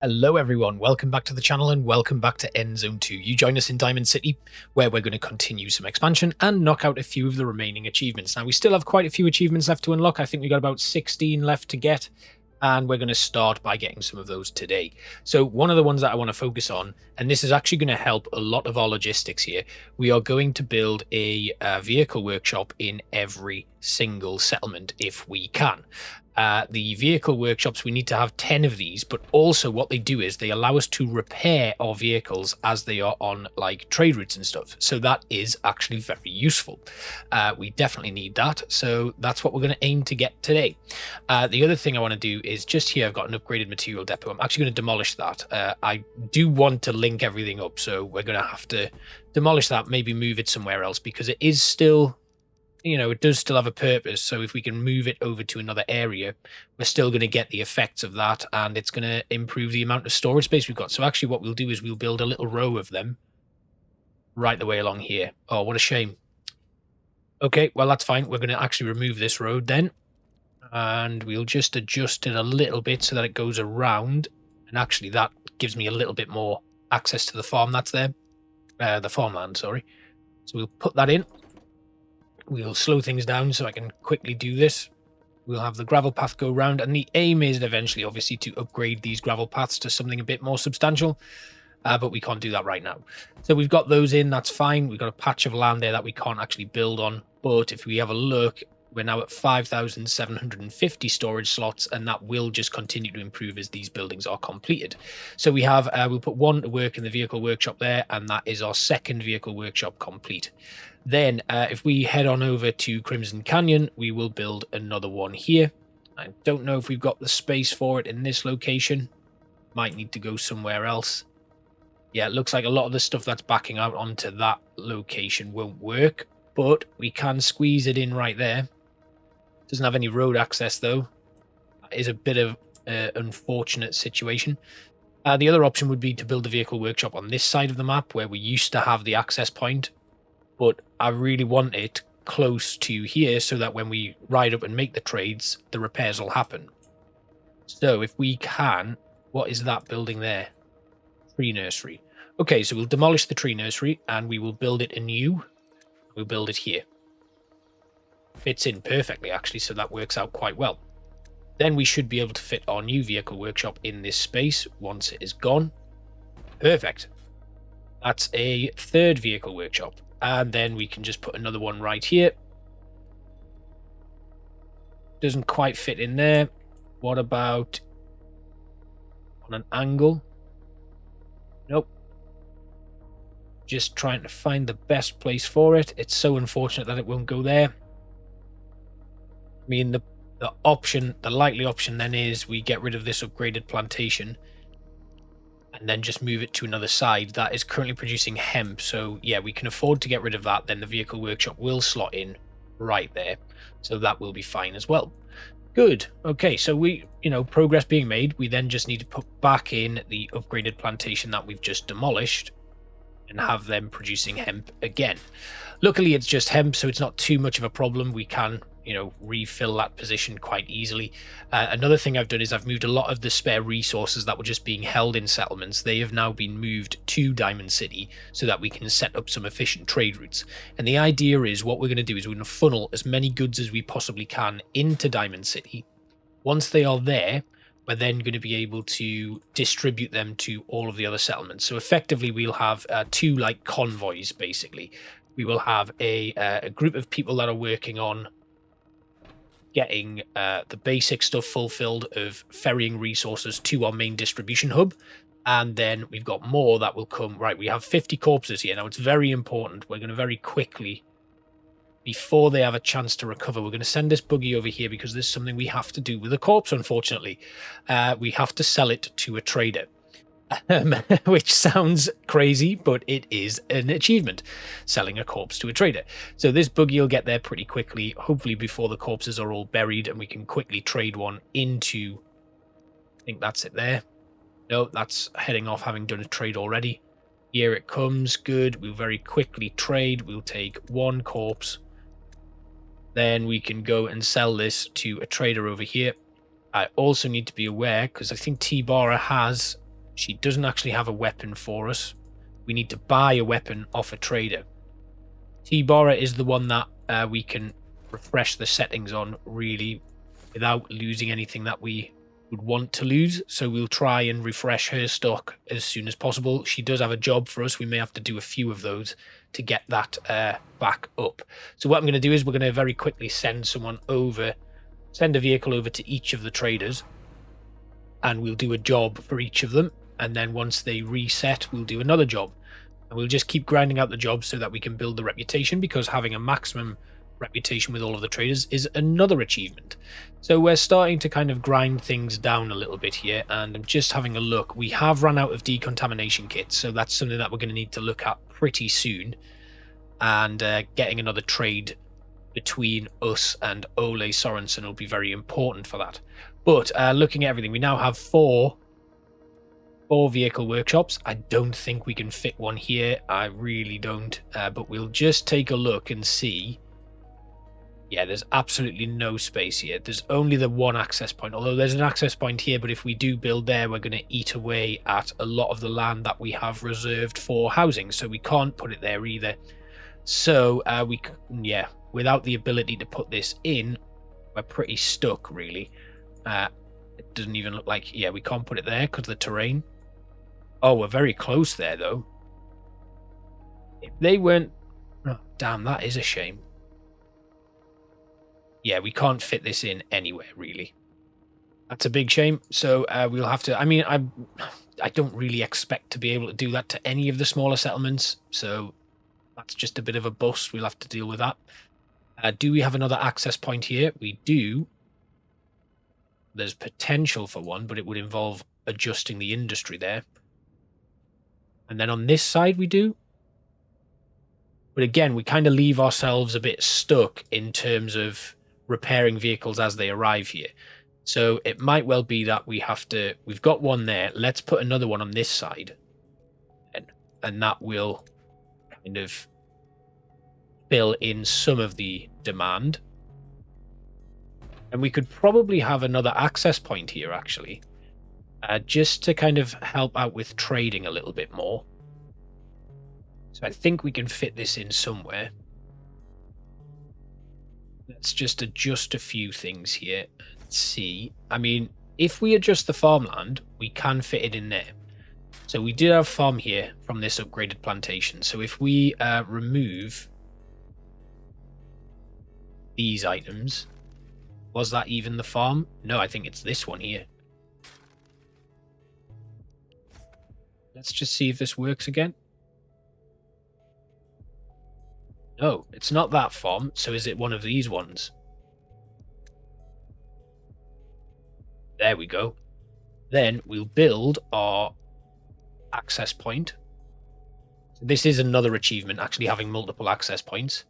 Hello everyone, welcome back to the channel and welcome back to Endzone 2. You join us in Diamond City, where we're going to continue some expansion and knock out a few of the remaining achievements. Now, we still have quite a few achievements left to unlock. I think we got about 16 left to get, and we're going to start by getting some of those today. So one of the ones that I want to focus on, and this is actually going to help a lot of our logistics here, we are going to build a vehicle workshop in every single settlement if we can. The vehicle workshops, we need to have 10 of these, but also what they do is they allow us to repair our vehicles as they are on like trade routes and stuff. So that is actually very useful. We definitely need that. So that's what we're going to aim to get today. The other thing I want to do is just here, I've got an upgraded material depot. I'm actually going to demolish that. I do want to link everything up, so we're going to have to demolish that, maybe move it somewhere else, because it is still, you know, it does still have a purpose. So if we can move it over to another area, we're still going to get the effects of that, and it's going to improve the amount of storage space we've got. So actually what we'll do is we'll build a little row of them right the way along here. Oh, what a shame. Okay, well, that's fine. We're going to actually remove this road then, and we'll just adjust it a little bit so that it goes around, and actually that gives me a little bit more access to the farm that's there. The farmland, sorry. So we'll put that in. We'll slow things down so I can quickly do this. We'll have the gravel path go round, and the aim is eventually, obviously, to upgrade these gravel paths to something a bit more substantial, but we can't do that right now. So we've got those in, that's fine. We've got a patch of land there that we can't actually build on, but if we have a look, we're now at 5,750 storage slots, and that will just continue to improve as these buildings are completed. So we have, we'll put one to work in the vehicle workshop there, and that is our second vehicle workshop complete. Then if we head on over to Crimson Canyon, we will build another one here. I don't know if we've got the space for it in this location. Might need to go somewhere else. Yeah, it looks like a lot of the stuff that's backing out onto that location won't work, but we can squeeze it in right there. Doesn't have any road access though. That is a bit of an unfortunate situation. The other option would be to build a vehicle workshop on this side of the map where we used to have the access point, but I really want it close to here so that when we ride up and make the trades, the repairs will happen. So if we can, what is that building there? Tree nursery. Okay, so we'll demolish the tree nursery and we will build it anew. We'll build it here. Fits in perfectly, actually, so that works out quite well. Then we should be able to fit our new vehicle workshop in this space once it is gone. Perfect. That's a third vehicle workshop. And then we can just put another one right here. Doesn't quite fit in there. What about on an angle? Nope. Just trying to find the best place for it. It's so unfortunate that it won't go there. I mean, the likely option then is we get rid of this upgraded plantation and then just move it to another side that is currently producing hemp. So yeah, we can afford to get rid of that. Then the vehicle workshop will slot in right there. So that will be fine as well. Good. Okay, so we, progress being made. We then just need to put back in the upgraded plantation that we've just demolished and have them producing hemp again. Luckily, it's just hemp, so it's not too much of a problem. We can, refill that position quite easily. Another thing I've done is I've moved a lot of the spare resources that were just being held in settlements. They have now been moved to Diamond City so that we can set up some efficient trade routes. And the idea is what we're going to do is we're going to funnel as many goods as we possibly can into Diamond City. Once they are there, we're then going to be able to distribute them to all of the other settlements. So effectively, we'll have two like convoys, basically. We will have a group of people that are working on getting the basic stuff fulfilled of ferrying resources to our main distribution hub. And then we've got more that will come. Right, we have 50 corpses here. Now, it's very important. We're going to very quickly, before they have a chance to recover, we're going to send this buggy over here because there's something we have to do with a corpse, unfortunately. We have to sell it to a trader. Which sounds crazy, but it is an achievement, selling a corpse to a trader. So this buggy will get there pretty quickly, hopefully before the corpses are all buried, and we can quickly trade one into, I think that's it there. No, that's heading off, having done a trade already. Here it comes, good. We'll very quickly trade. We'll take one corpse. Then we can go and sell this to a trader over here. I also need to be aware, because I think T-Bara has She doesn't actually have a weapon for us. We need to buy a weapon off a trader. T-Bora is the one that we can refresh the settings on, really, without losing anything that we would want to lose. So we'll try and refresh her stock as soon as possible. She does have a job for us. We may have to do a few of those to get that back up. So what I'm going to do is we're going to very quickly send a vehicle over to each of the traders, and we'll do a job for each of them. And then once they reset, we'll do another job. And we'll just keep grinding out the jobs so that we can build the reputation, because having a maximum reputation with all of the traders is another achievement. So we're starting to kind of grind things down a little bit here, and I'm just having a look. We have run out of decontamination kits, so that's something that we're going to need to look at pretty soon. And getting another trade between us and Ole Sorensen will be very important for that. But looking at everything, we now have four vehicle workshops. I don't think we can fit one here. I really don't. But we'll just take a look and see. Yeah, there's absolutely no space here. There's only the one access point, although there's an access point here, but if we do build there, we're going to eat away at a lot of the land that we have reserved for housing, so we can't put it there either. So, without the ability to put this in, we're pretty stuck, really. It doesn't even look like... Yeah, we can't put it there because of the terrain. Oh, we're very close there, though. If they weren't... Oh, damn, that is a shame. Yeah, we can't fit this in anywhere, really. That's a big shame. So we'll have to... I mean, I don't really expect to be able to do that to any of the smaller settlements. So that's just a bit of a bust. We'll have to deal with that. Do we have another access point here? We do. There's potential for one, but it would involve adjusting the industry there. And then on this side we do. But again, we kind of leave ourselves a bit stuck in terms of repairing vehicles as they arrive here. So it might well be that we have to... We've got one there. Let's put another one on this side. And that will kind of fill in some of the demand. And we could probably have another access point here, actually. Just to kind of help out with trading a little bit more. So I think we can fit this in somewhere. Let's just adjust a few things here and see. I mean, if we adjust the farmland, we can fit it in there. So we did have farm here from this upgraded plantation. So if we remove these items, was that even the farm? No, I think it's this one here. Let's just see if this works again. No, it's not that farm. So is it one of these ones? There we go. Then we'll build our access point. So this is another achievement, actually having multiple access points.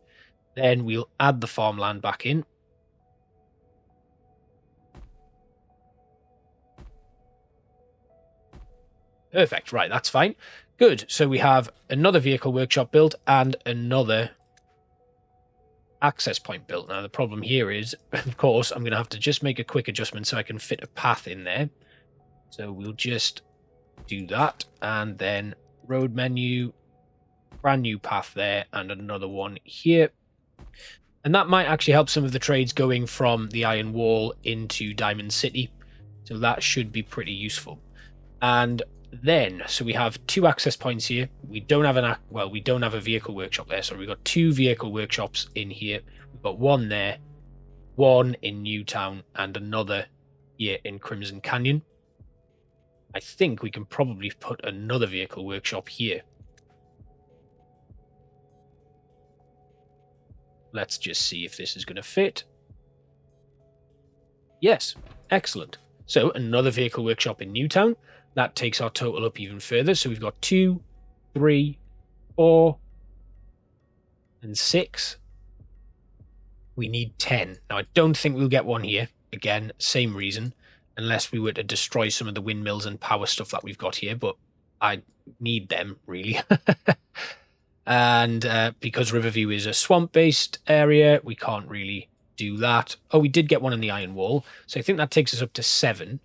Then we'll add the farmland back in. Perfect. Right, that's fine. Good. So we have another vehicle workshop built and another access point built. Now, the problem here is, of course, I'm going to have to just make a quick adjustment so I can fit a path in there. So we'll just do that. And then road menu, brand new path there, and another one here. And that might actually help some of the trades going from the Iron Wall into Diamond City. So that should be pretty useful. And then, so we have two access points here. We don't have we don't have a vehicle workshop there. So we've got two vehicle workshops in here. We've got one there, one in Newtown, and another here in Crimson Canyon. I think we can probably put another vehicle workshop here. Let's just see if this is going to fit. Yes, excellent. So another vehicle workshop in Newtown. That takes our total up even further. So we've got 2, 3, 4, and 6. We need 10. Now, I don't think we'll get one here. Again, same reason. Unless we were to destroy some of the windmills and power stuff that we've got here. But I need them, really. And because Riverview is a swamp-based area, we can't really do that. Oh, we did get one in the Iron Wall. So I think that takes us up to 7.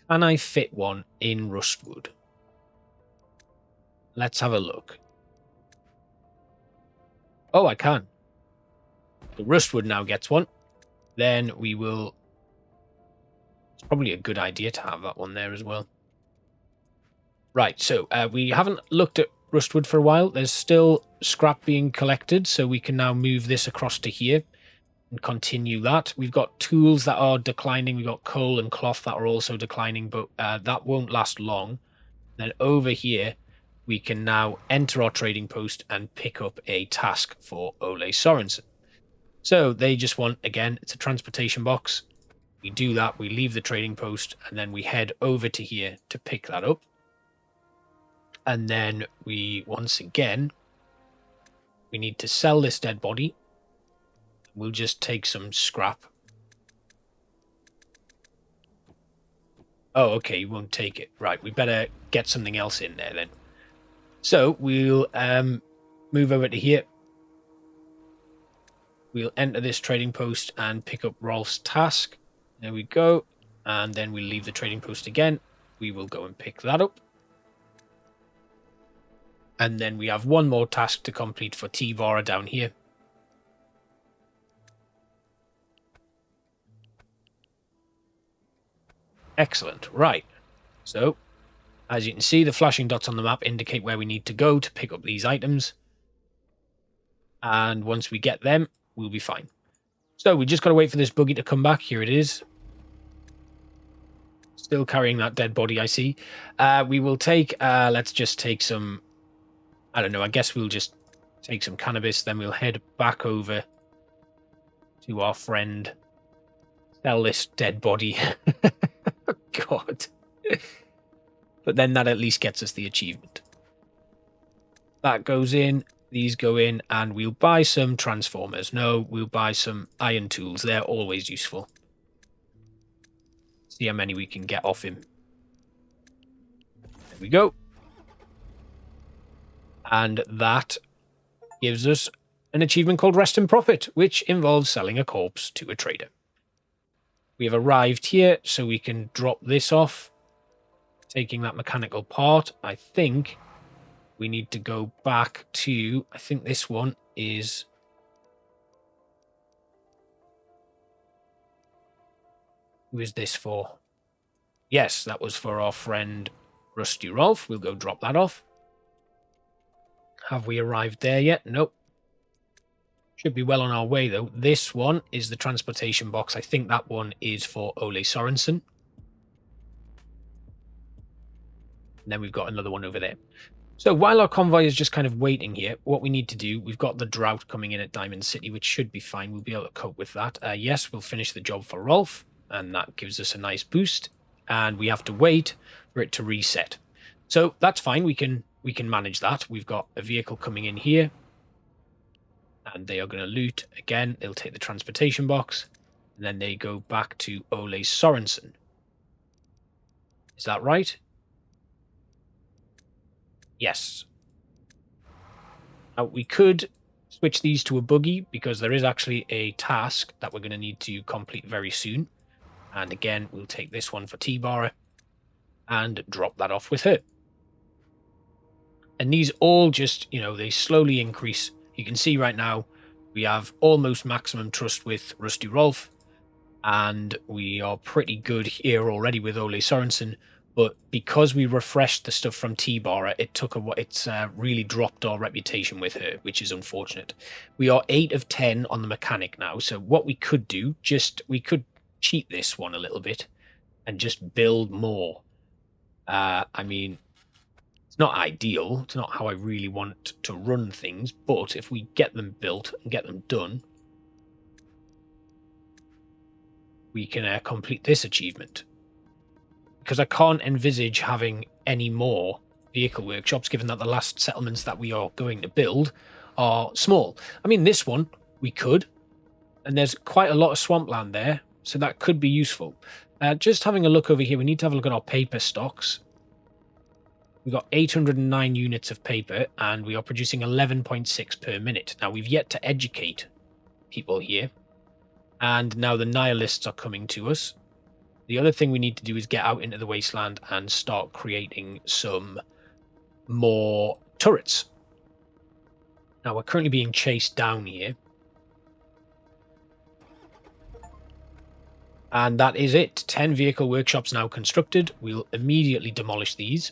Can I fit one in Rustwood? Let's have a look. Oh, I can. The Rustwood now gets one. Then we will... It's probably a good idea to have that one there as well. Right, so we haven't looked at Rustwood for a while. There's still scrap being collected, so we can now move this across to here and continue that. We've got tools that are declining. We've got coal and cloth that are also declining, but that won't last long. Then over here, we can now enter our trading post and pick up a task for Ole Sorensen. So they just want, again, it's a transportation box. We do that, we leave the trading post, and then we head over to here to pick that up. And then we, once again, we need to sell this dead body. We'll just take some scrap. Oh, okay, you won't take it. Right, we better get something else in there then. So we'll move over to here. We'll enter this trading post and pick up Rolf's task. There we go. And then we'll leave the trading post again. We will go and pick that up. And then we have one more task to complete for T-Bar down here. Excellent. Right. So, as you can see, the flashing dots on the map indicate where we need to go to pick up these items. And once we get them, we'll be fine. So, we just got to wait for this buggy to come back. Here it is. Still carrying that dead body, I see. We will take, let's just take some, I don't know, I guess we'll just take some cannabis. Then we'll head back over to our friend. Sell this dead body. God. But then that at least gets us the achievement. That goes in, these go in, and we'll buy some transformers. No, we'll buy some iron tools. They're always useful. See how many we can get off him. There we go. And that gives us an achievement called Rest and Profit, which involves selling a corpse to a trader. We have arrived here, so we can drop this off. Taking that mechanical part, I think we need to go back to... I think this one is... Who is this for? Yes, that was for our friend Rusty Rolf. We'll go drop that off. Have we arrived there yet? Nope. Should be well on our way, though. This one is the transportation box. I think that one is for Ole Sorensen. And then we've got another one over there. So while our convoy is just kind of waiting here, what we need to do, we've got the drought coming in at Diamond City, which should be fine. We'll be able to cope with that. Yes, we'll finish the job for Rolf, and that gives us a nice boost. And we have to wait for it to reset. So that's fine. We can manage that. We've got a vehicle coming in here. And they are going to loot. Again, they'll take the transportation box. And then they go back to Ole Sorensen. Is that right? Yes. Now, we could switch these to a buggy, because there is actually a task that we're going to need to complete very soon. And again, we'll take this one for T-Bar and drop that off with her. And these all just, you know, they slowly increase. You can see right now we have almost maximum trust with Rusty Rolf, and we are pretty good here already with Ole Sorensen. But because we refreshed the stuff from T-Bar, it's really dropped our reputation with her, which is unfortunate. We are 8 of 10 on the mechanic now. So what we could do, we could cheat this one a little bit and just build more. I mean, it's not ideal. It's not how I really want to run things. But if we get them built and get them done, we can complete this achievement. Because I can't envisage having any more vehicle workshops, given that the last settlements that we are going to build are small. I mean, this one, we could. And there's quite a lot of swampland there, so that could be useful. Just having a look over here, we need to have a look at our paper stocks. We've got 809 units of paper, and we are producing 11.6 per minute. Now, we've yet to educate people here. And now the nihilists are coming to us. The other thing we need to do is get out into the wasteland and start creating some more turrets. Now, we're currently being chased down here. And that is it. 10 vehicle workshops now constructed. We'll immediately demolish these.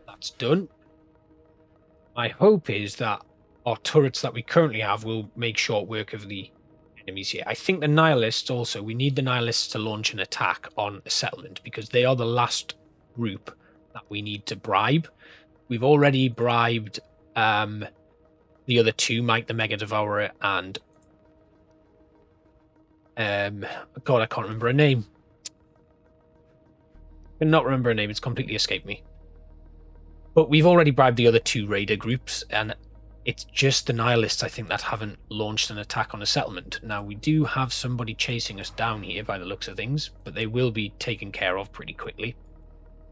That's done. My hope is that our turrets that we currently have will make short work of the enemies here. I think the Nihilists also, we need the Nihilists to launch an attack on a settlement because they are the last group that we need to bribe. We've already bribed the other two, Mike the Mega Devourer and God, I can't remember her name. I cannot remember her name. It's completely escaped me. But we've already bribed the other two raider groups, and it's just the Nihilists, I think, that haven't launched an attack on a settlement. Now, we do have somebody chasing us down here by the looks of things, but they will be taken care of pretty quickly.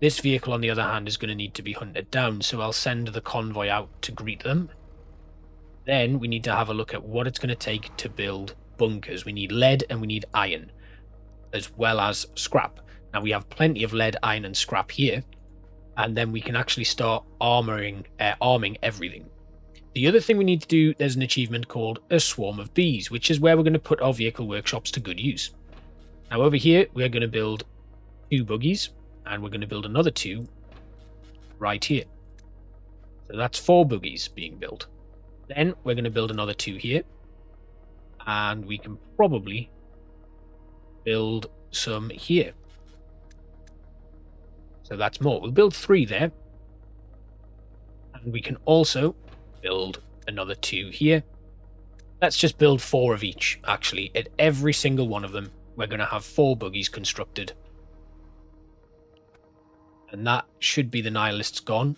This vehicle, on the other hand, is going to need to be hunted down, so I'll send the convoy out to greet them. Then we need to have a look at what it's going to take to build bunkers. We need lead and we need iron, as well as scrap. Now, we have plenty of lead, iron, and scrap here, and then we can actually start arming everything. The other thing we need to do, there's an achievement called a swarm of bees, which is where we're going to put our vehicle workshops to good use. Now, over here, we are going to build 2 buggies, and we're going to build another 2 right here. So that's 4 buggies being built. Then we're going to build another 2 here, and we can probably build some here. So that's more. We'll build 3 there. And we can also build another 2 here. Let's just build 4 of each, actually. At every single one of them, we're going to have 4 buggies constructed. And that should be the Nihilists gone,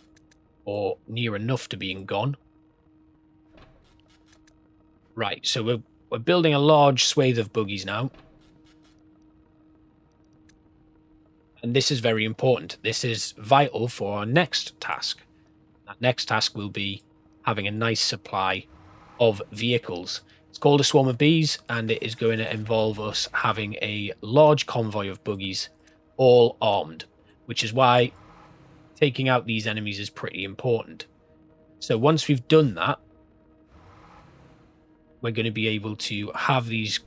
or near enough to being gone. Right, so we're building a large swathe of buggies now. And this is very important. This is vital for our next task. That next task will be having a nice supply of vehicles. It's called a swarm of bees, and it is going to involve us having a large convoy of buggies, all armed, which is why taking out these enemies is pretty important. So once we've done that, we're going to be able to have these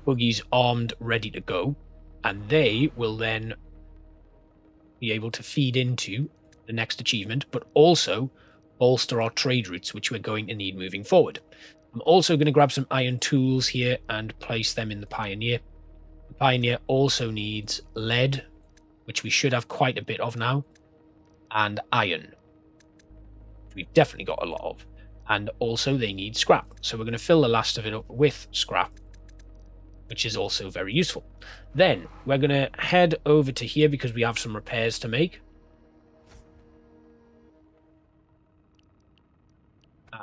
buggies armed, ready to go, and they will then be able to feed into the next achievement, but also bolster our trade routes, which we're going to need moving forward. I'm also going to grab some iron tools here and place them in the Pioneer. The Pioneer also needs lead, which we should have quite a bit of now, and iron, which we've definitely got a lot of. And also they need scrap. So we're going to fill the last of it up with scrap, which is also very useful. Then we're going to head over to here because we have some repairs to make.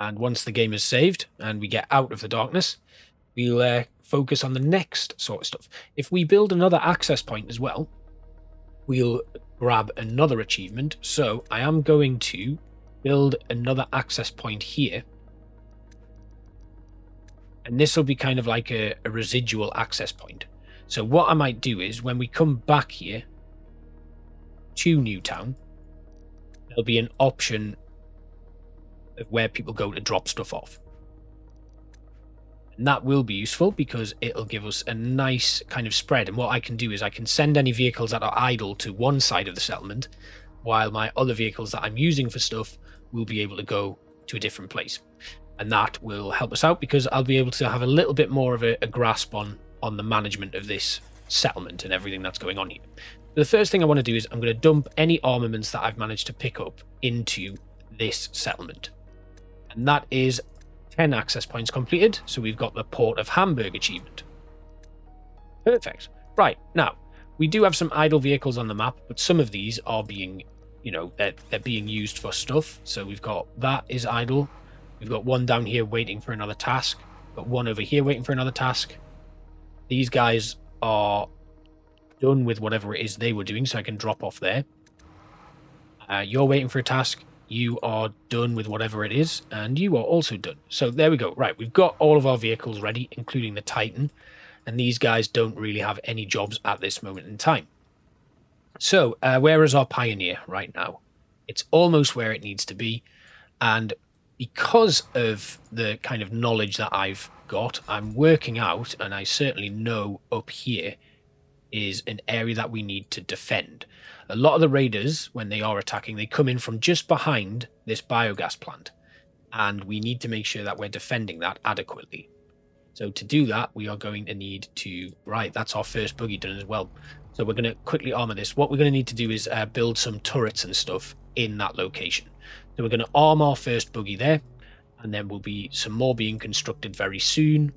And once the game is saved and we get out of the darkness, we'll focus on the next sort of stuff. If we build another access point as well, we'll grab another achievement. So I am going to build another access point here. And this will be kind of like a residual access point. So what I might do is when we come back here to Newtown, there'll be an option of where people go to drop stuff off. And that will be useful because it'll give us a nice kind of spread. And what I can do is I can send any vehicles that are idle to one side of the settlement, while my other vehicles that I'm using for stuff will be able to go to a different place. And that will help us out because I'll be able to have a little bit more of a grasp on the management of this settlement and everything that's going on here. The first thing I want to do is I'm going to dump any armaments that I've managed to pick up into this settlement. And that is 10 access points completed. So we've got the Port of Hamburg achievement. Perfect. Right, now, we do have some idle vehicles on the map, but some of these are being, you know, they're being used for stuff. So we've got that is idle. We've got one down here waiting for another task. Got one over here waiting for another task. These guys are done with whatever it is they were doing, so I can drop off there. You're waiting for a task. You are done with whatever it is, and you are also done. So there we go. Right, we've got all of our vehicles ready, including the Titan. and these guys don't really have any jobs at this moment in time. So where is our pioneer right now? It's almost where it needs to be, and because of the kind of knowledge that I've got, I'm working out, and I certainly know up here is an area that we need to defend. A lot of the raiders, when they are attacking, they come in from just behind this biogas plant, and we need to make sure that we're defending that adequately. So to do that, we are going to need to... Right, that's our first buggy done as well. So we're going to quickly armor this. What we're going to need to do is build some turrets and stuff in that location. So we're going to arm our first buggy there, and then will be some more being constructed very soon.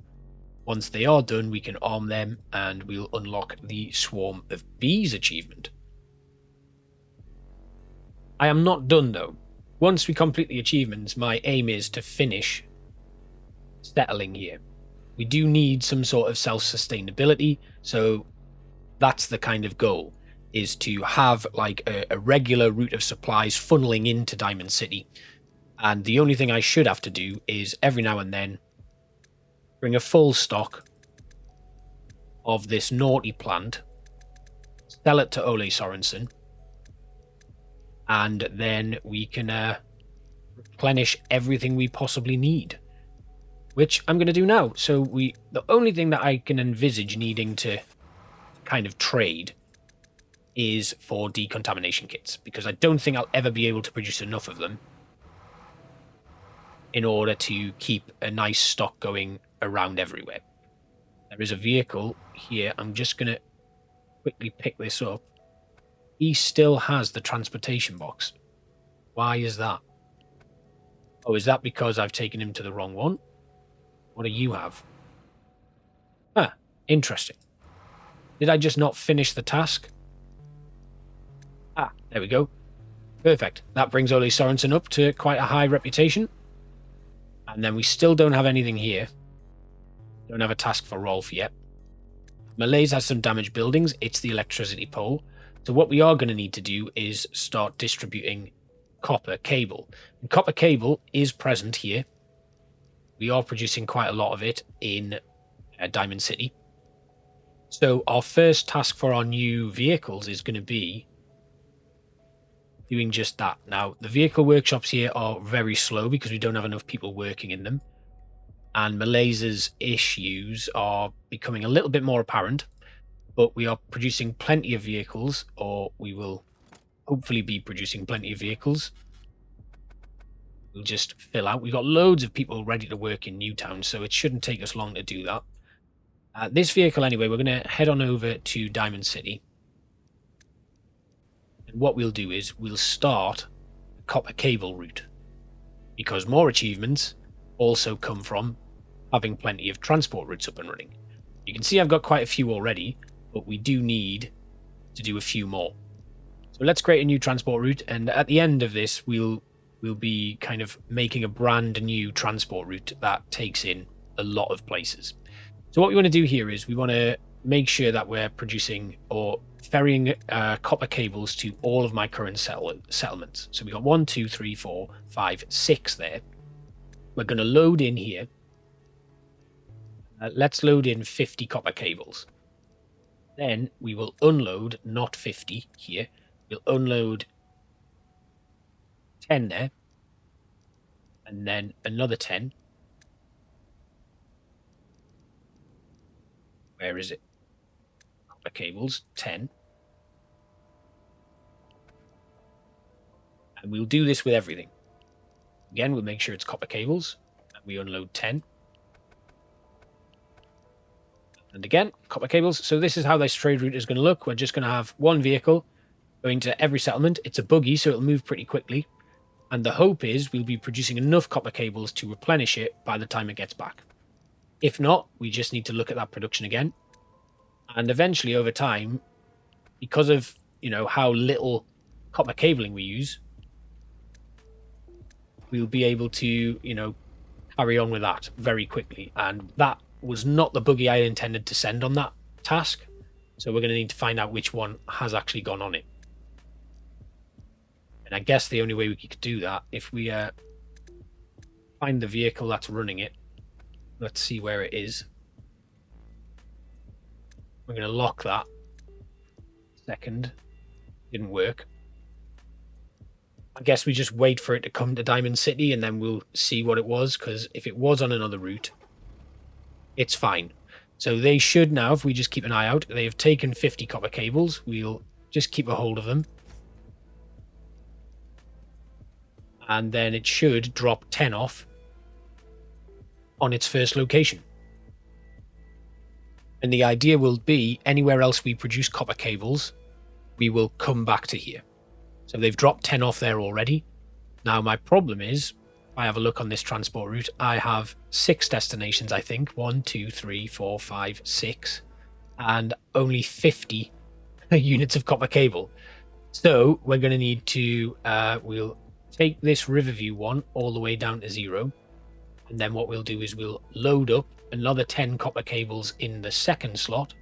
Once they are done, we can arm them, and we'll unlock the Swarm of Bees achievement. I am not done, though. Once we complete the achievements, my aim is to finish settling here. We do need some sort of self-sustainability, so that's the kind of goal, is to have like a regular route of supplies funneling into Diamond City. And the only thing I should have to do is every now and then bring a full stock of this naughty plant, sell it to Ole Sorensen, and then we can replenish everything we possibly need, which I'm going to do now. So the only thing that I can envisage needing to kind of trade is for decontamination kits, because I don't think I'll ever be able to produce enough of them in order to keep a nice stock going around everywhere. There is a vehicle here. I'm just going to quickly pick this up. He still has the transportation box. Why is that? Oh, is that because I've taken him to the wrong one? What do you have? Ah, interesting. Did I just not finish the task? Ah, there we go. Perfect. That brings Ole Sorensen up to quite a high reputation. And then we still don't have anything here. Don't have a task for Rolf yet. Malaise has some damaged buildings. It's the electricity pole. So what we are going to need to do is start distributing copper cable. And copper cable is present here. We are producing quite a lot of it in Diamond City. So our first task for our new vehicles is going to be doing just that. Now, the vehicle workshops here are very slow because we don't have enough people working in them. And Malaise's issues are becoming a little bit more apparent. But we are producing plenty of vehicles, or we will hopefully be producing plenty of vehicles. We'll just fill out. We've got loads of people ready to work in Newtown, so it shouldn't take us long to do that. This vehicle, anyway, we're going to head on over to Diamond City. And what we'll do is we'll start the copper cable route, because more achievements also come from having plenty of transport routes up and running. You can see I've got quite a few already, but we do need to do a few more. So let's create a new transport route, and at the end of this, we'll be kind of making a brand new transport route that takes in a lot of places. So what we want to do here is we want to make sure that we're producing or ferrying copper cables to all of my current settlements. So we got 1, 2, 3, 4, 5, 6 there. We're going to load in here. Let's load in 50 copper cables. Then we will unload, not 50 here. We'll unload 10 there. And then another 10. Where is it? Copper cables, 10. And we'll do this with everything. Again, we'll make sure it's copper cables. And we unload 10. And again, copper cables. So this is how this trade route is going to look. We're just going to have one vehicle going to every settlement. It's a buggy, so it'll move pretty quickly. And the hope is we'll be producing enough copper cables to replenish it by the time it gets back. If not, we just need to look at that production again. And eventually, over time, because of, how little copper cabling we use, we'll be able to, carry on with that very quickly. And that was not the buggy I intended to send on that task. So we're going to need to find out which one has actually gone on it. And I guess the only way we could do that, if we find the vehicle that's running it, let's see where it is. We're going to lock that. Second. Didn't work. I guess we just wait for it to come to Diamond City and then we'll see what it was, because if it was on another route, it's fine. So they should now, if we just keep an eye out, they have taken 50 copper cables. We'll just keep a hold of them. And then it should drop 10 off on its first location. And the idea will be anywhere else we produce copper cables, we will come back to here. So they've dropped 10 off there already. Now my problem is, if I have a look on this transport route, I have 6 destinations, I think. 1, 2, 3, 4, 5, 6. And only 50 units of copper cable. So we're going to need to, we'll take this Riverview one all the way down to 0. And then what we'll do is we'll load up another 10 copper cables in the second slot.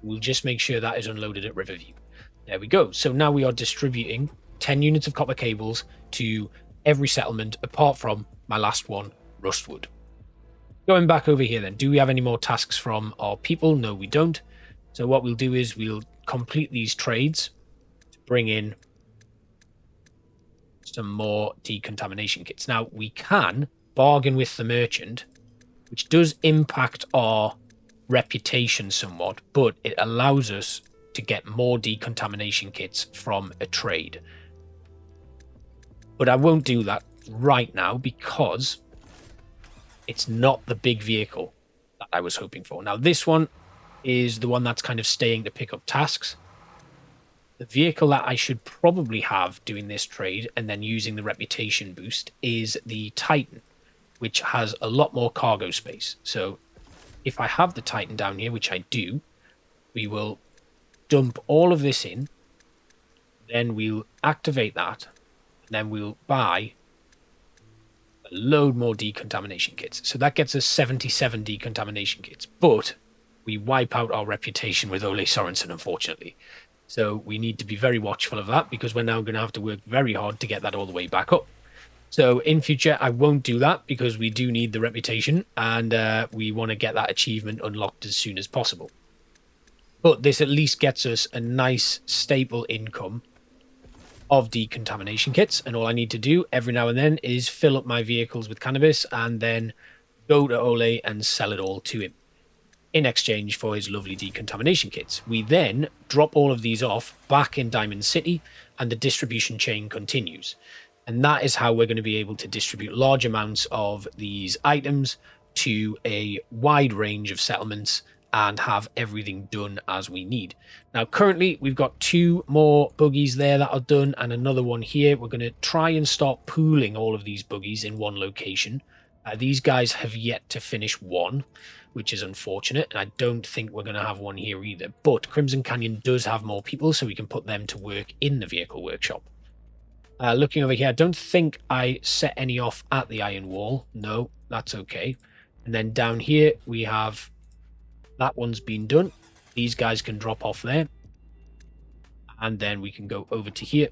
We'll just make sure that is unloaded at Riverview. There we go. So now we are distributing 10 units of copper cables to every settlement apart from my last one, Rustwood. Going back over here then, do we have any more tasks from our people? No, we don't. So what we'll do is we'll complete these trades to bring in some more decontamination kits. Now, we can bargain with the merchant, which does impact our reputation somewhat, but it allows us to get more decontamination kits from a trade. But I won't do that right now because it's not the big vehicle that I was hoping for. Now, this one is the one that's kind of staying to pick up tasks. The vehicle that I should probably have doing this trade and then using the reputation boost is the Titan, which has a lot more cargo space. So if I have the Titan down here, which I do, we will dump all of this in, then we'll activate that, and then we'll buy a load more decontamination kits. So that gets us 77 decontamination kits, but we wipe out our reputation with Ole Sorensen, unfortunately. So we need to be very watchful of that, because we're now going to have to work very hard to get that all the way back up. So in future, I won't do that because we do need the reputation, and we want to get that achievement unlocked as soon as possible. But this at least gets us a nice stable income of decontamination kits, and all I need to do every now and then is fill up my vehicles with cannabis and then go to Ole and sell it all to him in exchange for his lovely decontamination kits. We then drop all of these off back in Diamond City, and the distribution chain continues. And that is how we're going to be able to distribute large amounts of these items to a wide range of settlements and have everything done as we need. Now, currently, we've got 2 more buggies there that are done and another one here. We're going to try and start pooling all of these buggies in one location. These guys have yet to finish one, which is unfortunate, and I don't think we're going to have one here either. But Crimson Canyon does have more people, so we can put them to work in the vehicle workshop. Looking over here, I don't think I set any off at the iron wall. No, that's okay. And then down here, we have... that one's been done. These guys can drop off there. And then we can go over to here.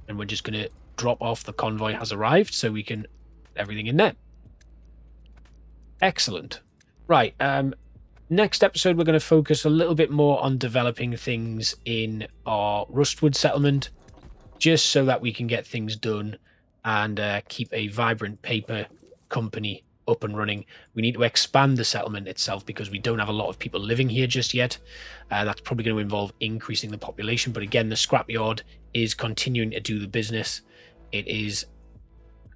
And we're just going to drop off the convoy has arrived, so we can put everything in there. Excellent. Right. Next episode, we're going to focus a little bit more on developing things in our Rustwood settlement, just so that we can get things done and keep a vibrant paper company up and running. We need to expand the settlement itself because we don't have a lot of people living here just yet. That's probably going to involve increasing the population. But again, the scrapyard is continuing to do the business. It is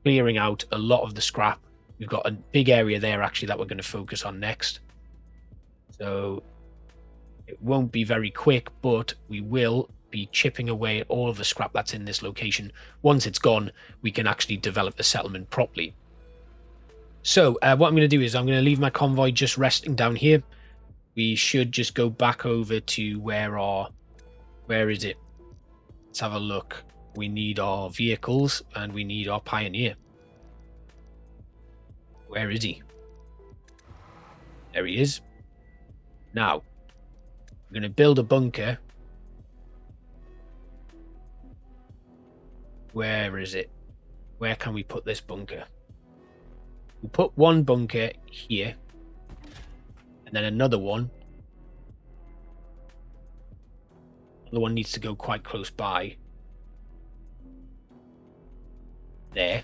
clearing out a lot of the scrap. We've got a big area there actually that we're going to focus on next. So it won't be very quick, but we will be chipping away at all of the scrap that's in this location. Once it's gone, we can actually develop the settlement properly. So what I'm going to do is I'm going to leave my convoy just resting down here. We should just go back over to where is it? Let's have a look. We need our vehicles and we need our pioneer. Where is he? There he is. Now, we're going to build a bunker. Where is it? Where can we put this bunker? We'll put one bunker here, and then another one The one needs to go quite close by. There.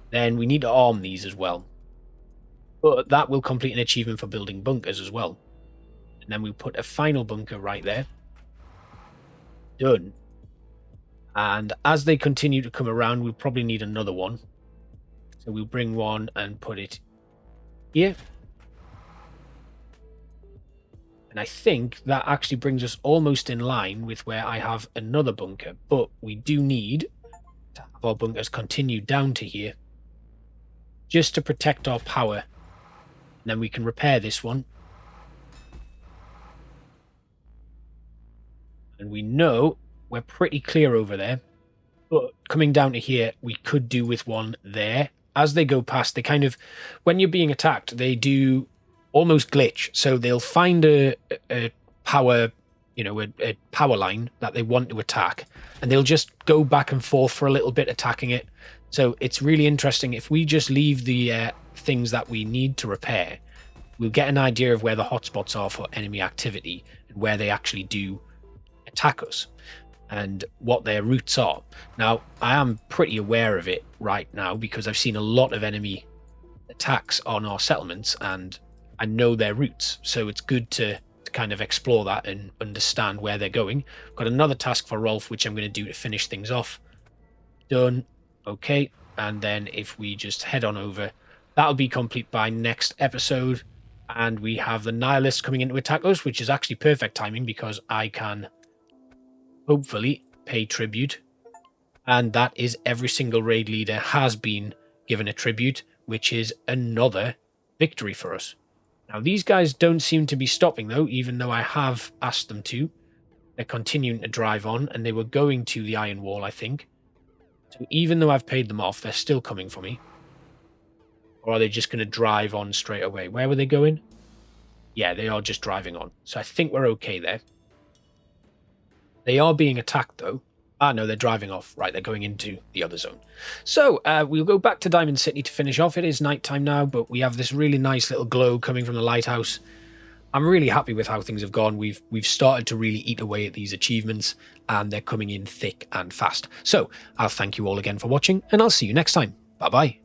Then we need to arm these as well. But that will complete an achievement for building bunkers as well. And then we'll put a final bunker right there. Done. And as they continue to come around, we'll probably need another one. So we'll bring one and put it here. And I think that actually brings us almost in line with where I have another bunker. But we do need to have our bunkers continue down to here, just to protect our power. And then we can repair this one. And we know we're pretty clear over there. But coming down to here, we could do with one there. As they go past, they kind of, when you're being attacked, they do almost glitch. So they'll find a power, a power line that they want to attack, and they'll just go back and forth for a little bit attacking it. So it's really interesting. If we just leave the things that we need to repair, we'll get an idea of where the hotspots are for enemy activity and where they actually do attack us and what their routes are. Now, I am pretty aware of it right now because I've seen a lot of enemy attacks on our settlements and I know their routes. So it's good to kind of explore that and understand where they're going. Got another task for Rolf, which I'm going to do to finish things off. Done. Okay. And then if we just head on over, that'll be complete by next episode. And we have the Nihilists coming in to attack us, which is actually perfect timing because I can hopefully pay tribute. And that is every single raid leader has been given a tribute, which is another victory for us. Now, these guys don't seem to be stopping, though, even though I have asked them to. They're continuing to drive on, and they were going to the Iron Wall, I think. So even though I've paid them off, they're still coming for me. Or are they just going to drive on straight away? Where were they going? Yeah, they are just driving on. So I think we're okay there. They are being attacked, though. Ah, no, they're driving off. Right, they're going into the other zone. So we'll go back to Diamond City to finish off. It is nighttime now, but we have this really nice little glow coming from the lighthouse. I'm really happy with how things have gone. We've started to really eat away at these achievements, and they're coming in thick and fast. So I'll thank you all again for watching, and I'll see you next time. Bye-bye.